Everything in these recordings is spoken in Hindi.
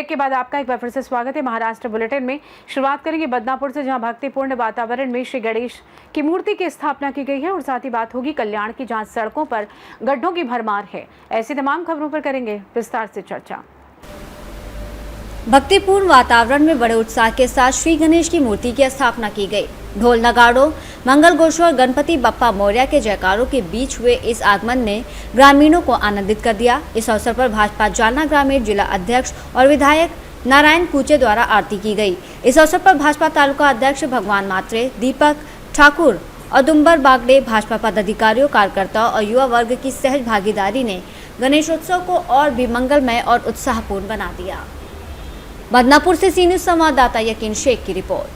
ब्रेक के बाद आपका एक बार फिर से स्वागत है महाराष्ट्र बुलेटिन में। शुरुआत करेंगे बदनापुर से, जहां भक्तिपूर्ण वातावरण में श्री गणेश की मूर्ति की स्थापना की गई है और साथ ही बात होगी कल्याण की, जहां सड़कों पर गड्ढों की भरमार है। ऐसी तमाम खबरों पर करेंगे विस्तार से चर्चा। भक्तिपूर्ण वातावरण में बड़े उत्साह के साथ श्री गणेश की मूर्ति की स्थापना की गई। ढोल नगाड़ों, मंगल घोषों और गणपति बप्पा मौर्य के जयकारों के बीच हुए इस आगमन ने ग्रामीणों को आनंदित कर दिया। इस अवसर पर भाजपा जालना ग्रामीण जिला अध्यक्ष और विधायक नारायण कूचे द्वारा आरती की गई। इस अवसर पर भाजपा तालुका अध्यक्ष भगवान मात्रे, दीपक ठाकुर, औदुंबर बागड़े, भाजपा पदाधिकारियों, कार्यकर्ताओं और युवा वर्ग की सहज भागीदारी ने गणेशोत्सव को और भी मंगलमय और उत्साहपूर्ण बना दिया। बदनापुर से सी न्यूज़ संवाददाता यकीन शेख की रिपोर्ट।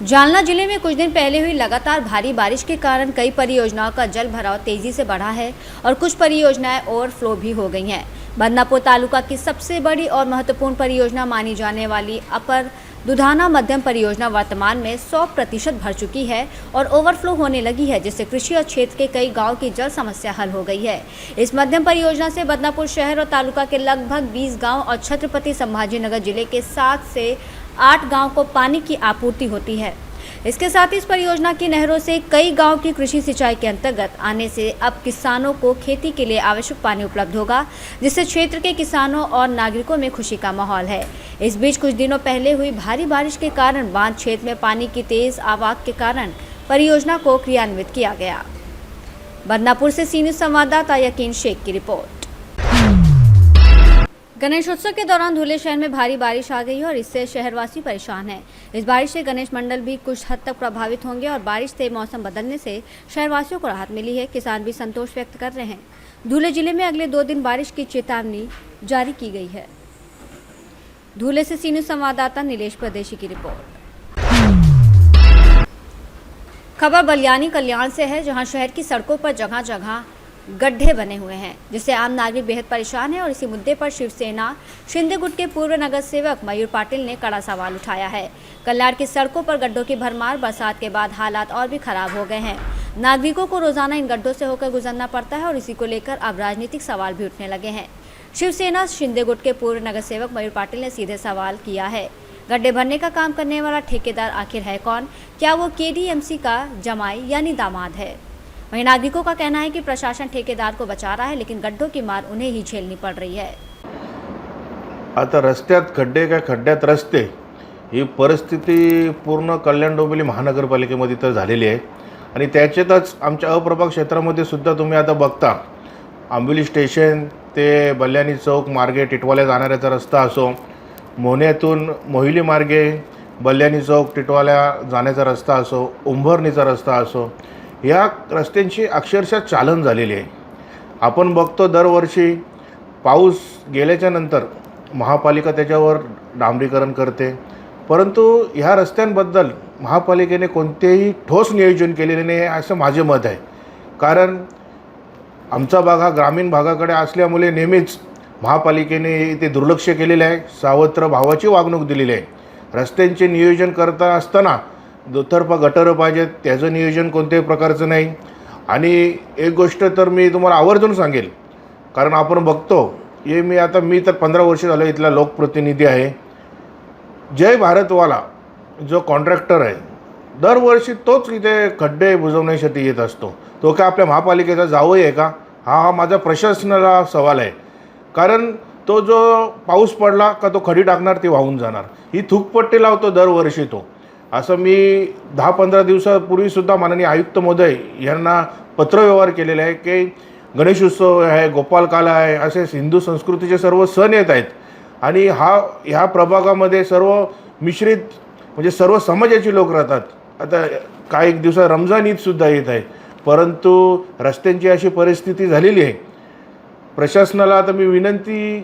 जालना जिले में कुछ दिन पहले हुई लगातार भारी बारिश के कारण कई परियोजनाओं का जल भराव तेजी से बढ़ा है और कुछ परियोजनाएं ओवरफ्लो भी हो गई हैं। बदनापुर तालुका की सबसे बड़ी और महत्वपूर्ण परियोजना मानी जाने वाली अपर दुधाना मध्यम परियोजना वर्तमान में 100% भर चुकी है और ओवरफ्लो होने लगी है, जिससे कृषि और क्षेत्र के कई गांव की जल समस्या हल हो गई है। इस मध्यम परियोजना से बदनापुर शहर और तालुका के लगभग 20 गांव और छत्रपति संभाजीनगर जिले के 7 से 8 गांव को पानी की आपूर्ति होती है। इसके साथ ही इस परियोजना की नहरों से कई गांव की कृषि सिंचाई के अंतर्गत आने से अब किसानों को खेती के लिए आवश्यक पानी उपलब्ध होगा, जिससे क्षेत्र के किसानों और नागरिकों में खुशी का माहौल है। इस बीच कुछ दिनों पहले हुई भारी बारिश के कारण बांध क्षेत्र में पानी की तेज आवाक के कारण परियोजना को क्रियान्वित किया गया। बदनापुर से सी न्यूज़ संवाददाता यकीन शेख की रिपोर्ट। गणेशोत्सव के दौरान धुले शहर में भारी बारिश आ गई है और इससे शहरवासी परेशान हैं। इस बारिश से गणेश मंडल भी कुछ हद तक प्रभावित होंगे और बारिश से मौसम बदलने से शहरवासियों को राहत मिली है। किसान भी संतोष व्यक्त कर रहे हैं। धुले जिले में अगले 2 दिन बारिश की चेतावनी जारी की गई है। धुले से सी न्यूज़ संवाददाता नीलेश परदेशी की रिपोर्ट। खबर बलियानी कल्याण से है, जहां शहर की सड़कों पर जगह जगह गड्ढे बने हुए हैं, जिससे आम नागरिक बेहद परेशान है और इसी मुद्दे पर शिवसेना शिंदे गुट के पूर्व नगर सेवक मयूर पाटिल ने कड़ा सवाल उठाया है। कल्याण की सड़कों पर गड्ढों की भरमार, बरसात के बाद हालात और भी खराब हो गए हैं। नागरिकों को रोजाना इन गड्ढों से होकर गुजरना पड़ता है और इसी को लेकर अब राजनीतिक सवाल भी उठने लगे हैं। शिवसेना शिंदे गुट के पूर्व नगर सेवक मयूर पाटिल ने सीधे सवाल किया है, गड्ढे भरने का काम करने वाला ठेकेदार आखिर है कौन? क्या वो केडीएमसी का जमाई यानी दामाद है? वहीं नागरिकों का कहना है कि प्रशासन ठेकेदार को बचा रहा है, लेकिन गड्ढों की मार उन्हें ही झेलनी पड़ रही है। आता रस्त्यात खड्डे काय खड्ड्यात रस्ते ही परिस्थिती पूर्ण कल्याण डोंबिवली महानगरपालिकेमध्ये तर झालेली आहे आणि त्याच्यातच आमच्या अप्रभाग क्षेत्रामध्ये सुद्धा तुम्ही आता बघता आंबिवली स्टेशन ते बल्याणी चौक मार्गे टिटवाला जाणाऱ्याचा रस्ता असो, मोहनेतून मोहिली मार्गे बल्याणी चौक टिटवाला जाण्याचा रस्ता असो, उंबरनीचा रस्ता असो, या रस्त्यांची अक्षरशः चालन झालेली आहे। आपण बघतो दरवर्षी पाऊस गेल्याच्या नंतर महापालिका त्याच्यावर डांबरीकरण करते, परंतु ह्या रस्त्यांबद्दल महापालिकेने कोणतेही ठोस नियोजन केलेले नाही असं माझे मत आहे। कारण आमचा भाग हा ग्रामीण भागाकडे असल्यामुळे नेहमीच महापालिकेने ते दुर्लक्ष केलेले आहे, सावत्र भावाची वागणूक दिलेली आहे। रस्त्यांचे नियोजन करता असताना दुतर्फा गटर पाहिजेत, त्याचं नियोजन कोणत्याही प्रकारचं नाही। आणि एक गोष्ट तर मी तुम्हाला आवर्जून सांगेल, कारण आपण बघतो मी तर 15 वर्ष झालं इथला लोकप्रतिनिधी आहे। जय भारतवाला जो कॉन्ट्रॅक्टर आहे, दरवर्षी तोच इथे खड्डे बुजवण्यासाठी येत असतो। तो काय आपल्या महापालिकेचा जावई आहे का? हा माझा प्रशासनाला सवाल आहे। कारण तो जो पाऊस पडला का तो खडी टाकणार, ती वाहून जाणार, ही थुकपट्टी लावतो दरवर्षी तो। असं मी 10-15 दिवसापूर्वीसुद्धा माननीय आयुक्त महोदय यांना पत्रव्यवहार केलेला आहे की गणेशोत्सव आहे, गोपालकाला आहे, असे हिंदू संस्कृतीचे सर्व सण येत आहेत आणि ह्या प्रभागामध्ये सर्व मिश्रित म्हणजे सर्व समाजाची लोक राहतात। आता काही दिवसात रमजान ईदसुद्धा येत आहे, परंतु रस्त्यांची अशी परिस्थिती झालेली आहे। प्रशासनाला आता मी विनंती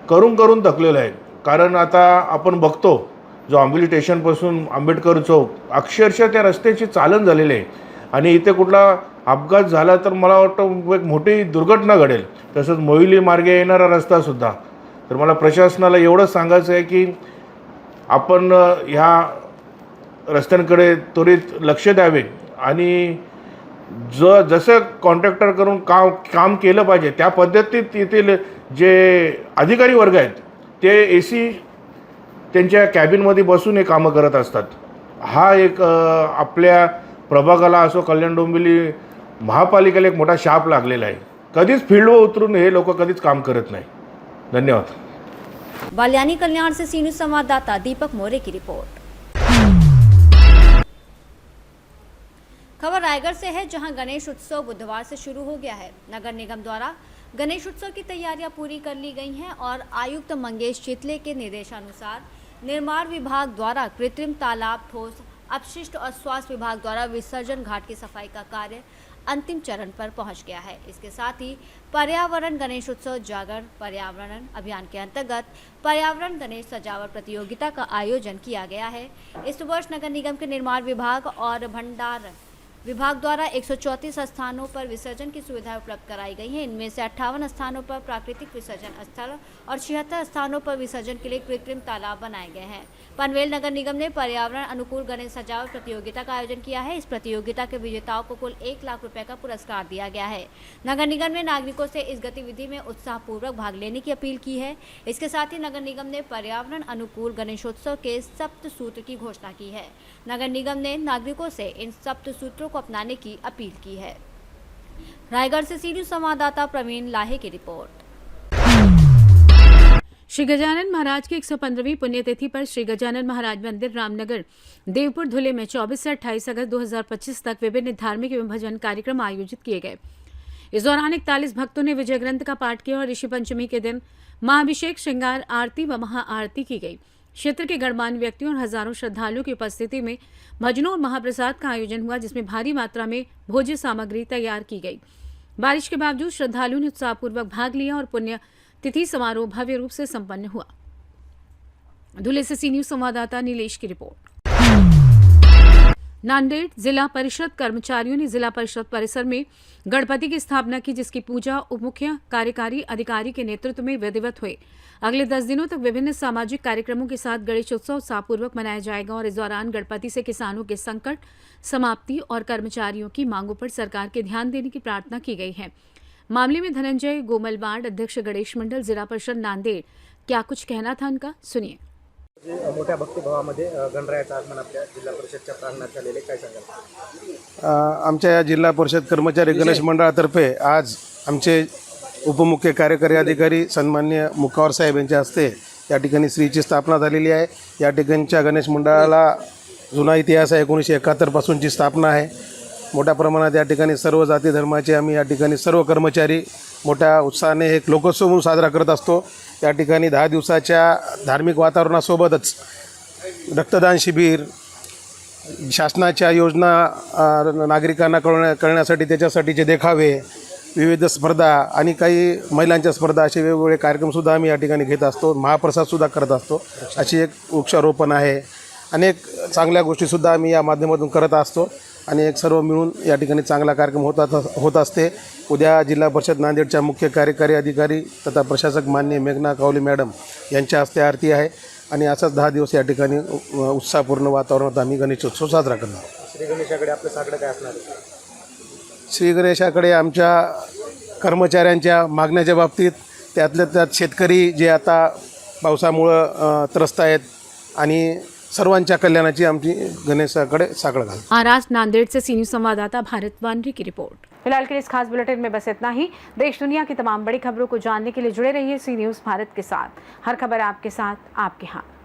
करून थकलेलो आहे। कारण आता आपण बघतो जो आंबिवली स्टेशनपासून आंबेडकर चौक अक्षरशः त्या रस्त्याची चालन झालेली आहे आणि इथे कुठला अपघात झाला तर मला वाटतं एक मोठी दुर्घटना घडेल। तसंच मोहिली मार्गे येणारा रस्तासुद्धा। तर मला प्रशासनाला एवढंच सांगायचं आहे की आपण ह्या रस्त्यांकडे त्वरित लक्ष द्यावे आणि जसं कॉन्ट्रॅक्टर करून काम केलं पाहिजे त्या पद्धतीत येथील जे अधिकारी वर्ग आहेत ते AC त्यांच्या कॅबिनमध्ये बसून हे कामं करत असतात. हा एक आपल्या प्रभागाला असो कल्याण डोंबिवली महापालिकेला एक मोठा शाप लागलेला आहे. कधीच फील्डवर उतरून हे लोक कधीच काम करत नाही. धन्यवाद. बालियानी कल्याण से सी न्यूज़ संवाददाता दीपक मोरे की रिपोर्ट। खबर रायगढ़ से है, जहां गणेश उत्सव बुधवार से शुरू हो गया है। नगर निगम द्वारा गणेश उत्सव की तैयारियां पूरी कर ली गई हैं और आयुक्त मंगेश चितले के निर्देशानुसार निर्माण विभाग द्वारा कृत्रिम तालाब, ठोस अपशिष्ट और स्वास्थ्य विभाग द्वारा विसर्जन घाट की सफाई का कार्य अंतिम चरण पर पहुंच गया है। इसके साथ ही पर्यावरण गणेश उत्सव जागर पर्यावरण अभियान के अंतर्गत पर्यावरण गणेश सजावट प्रतियोगिता का आयोजन किया गया है। इस वर्ष नगर निगम के निर्माण विभाग और भंडार विभाग द्वारा 134 स्थानों पर विसर्जन की सुविधा उपलब्ध कराई गई है। इनमें से 58 स्थानों पर प्राकृतिक विसर्जन स्थल और 76 स्थानों पर विसर्जन के लिए कृत्रिम तालाब बनाए गए हैं। पनवेल नगर निगम ने पर्यावरण अनुकूल गणेश सजावट प्रतियोगिता का आयोजन किया है। इस प्रतियोगिता के विजेताओं को कुल 1 लाख रुपए का पुरस्कार दिया गया है। नगर निगम ने नागरिकों से इस गतिविधि में उत्साहपूर्वक भाग लेने की अपील की है। इसके साथ ही नगर निगम ने पर्यावरण अनुकूल गणेशोत्सव के सप्त सूत्र की घोषणा की है। नगर निगम ने नागरिकों से इन सप्त सूत्रों को अपनाने की अपील की है। रायगढ़ से सी न्यूज़ संवाददाता प्रवीण लाहे की रिपोर्ट। श्री गजानन महाराज की 115वीं पुण्यतिथि पर श्री गजानन महाराज मंदिर रामनगर देवपुर धुले में 24 से 28 अगस्त 2025 तक विभिन्न धार्मिक एवं भजन कार्यक्रम आयोजित किए गए। इस दौरान 41 भक्तों ने विजय ग्रंथ का पाठ किया और ऋषि पंचमी के दिन महाअभिषेक, श्रृंगार आरती व महाआरती की गई। क्षेत्र के गणमान्य व्यक्तियों और हजारों श्रद्धालुओं की उपस्थिति में भजनों और महाप्रसाद का आयोजन हुआ, जिसमें भारी मात्रा में भोज्य सामग्री तैयार की गई। बारिश के बावजूद श्रद्धालुओं ने उत्साहपूर्वक भाग लिया और पुण्य तिथि समारोह भव्य रूप से संपन्न हुआ। धुले से सी न्यूज़ संवाददाता नीलेश की रिपोर्ट। नांदेड़ जिला परिषद कर्मचारियों ने जिला परिषद परिसर में गणपति की स्थापना की, जिसकी पूजा उप मुख्य कार्यकारी अधिकारी के नेतृत्व में विधिवत हुई। अगले 10 दिनों तक विभिन्न सामाजिक कार्यक्रमों के साथ गणेश उत्सव उत्साहपूर्वक मनाया जाएगा और इस दौरान गणपति से किसानों के संकट समाप्ति और कर्मचारियों की मांगों पर सरकार के ध्यान देने की प्रार्थना की गई है। मामले में धनंजय गोमलवाड, अध्यक्ष गणेश मंडल जिला परिषद नांदेड़, क्या कुछ कहना था उनका, सुनिए। मोठ्या भक्तिभावामध्ये गणरायाचं आगमन आपल्या जिल्हा परिषदच्या प्रांगणात झालेले, काय सांगाल? आमच्या जिल्हा परिषद कर्मचारी गणेश मंडळातर्फे आज आमचे उपमुख्य कार्यकारी अधिकारी सन्माननीय मुखावर साहेब यांच्या हस्ते या ठिकाणी श्रीची स्थापना झालेली आहे। या ठिकाणच्या गणेश मंडळाला जुना इतिहास आहे, 1971 पासूनची स्थापना आहे। मोठ्या प्रमाणात या ठिकाणी सर्व जाती धर्माचे आम्ही या ठिकाणी सर्व कर्मचारी मोठ्या उत्साहाने एक लोकोत्सव म्हणून साजरा करत असतो। या ठिकाणी 10 दिवसाच्या धार्मिक वातावरणासोबतच रक्तदान शिबिर, शासनाच्या योजना नागरिकांना कळण्यासाठी त्याच्यासाठीचे देखावे, विविध स्पर्धा आणि काही महिलांच्या स्पर्धा असे वेगवेगळे कार्यक्रमसुद्धा आम्ही या ठिकाणी घेत असतो। महाप्रसादसुद्धा करत असतो। अशी एक वृक्षारोपण आहे, अनेक चांगल्या गोष्टीसुद्धा आम्ही या माध्यमातून करत असतो आणि एक सर्व मिळून या ठिकाणी चांगला कार्यक्रम होत असते। उद्या जिल्हा परिषद नांदेडच्या मुख्य कार्यकारी अधिकारी तथा प्रशासक माननीय मेघना कावले मॅडम यांच्या हस्ते आरती आहे आणि असाच 10 दिवस या ठिकाणी उत्साहपूर्ण वातावरणात आम्ही गणेशोत्सव साजरा करणार। श्री गणेशाकडे आपलं साकडं काय असणार आहे? श्री गणेशाकडे आमच्या कर्मचाऱ्यांच्या मागण्याच्या बाबतीत त्यातल्या त्यात शेतकरी जे आता पावसामुळं त्रस्त आहेत आणि सर्वांच्या कल्याणाची आमची गणेशाकडे साकडं घाल। महाराष्ट्र नांदेड़ से सी न्यूज़ संवाददाता भारत वानरी की रिपोर्ट। फिलहाल के लिए इस खास बुलेटिन में बस इतना ही। देश दुनिया की तमाम बड़ी खबरों को जानने के लिए जुड़े रहिए सी न्यूज़ भारत के साथ। हर खबर आपके साथ, आपके हाथ।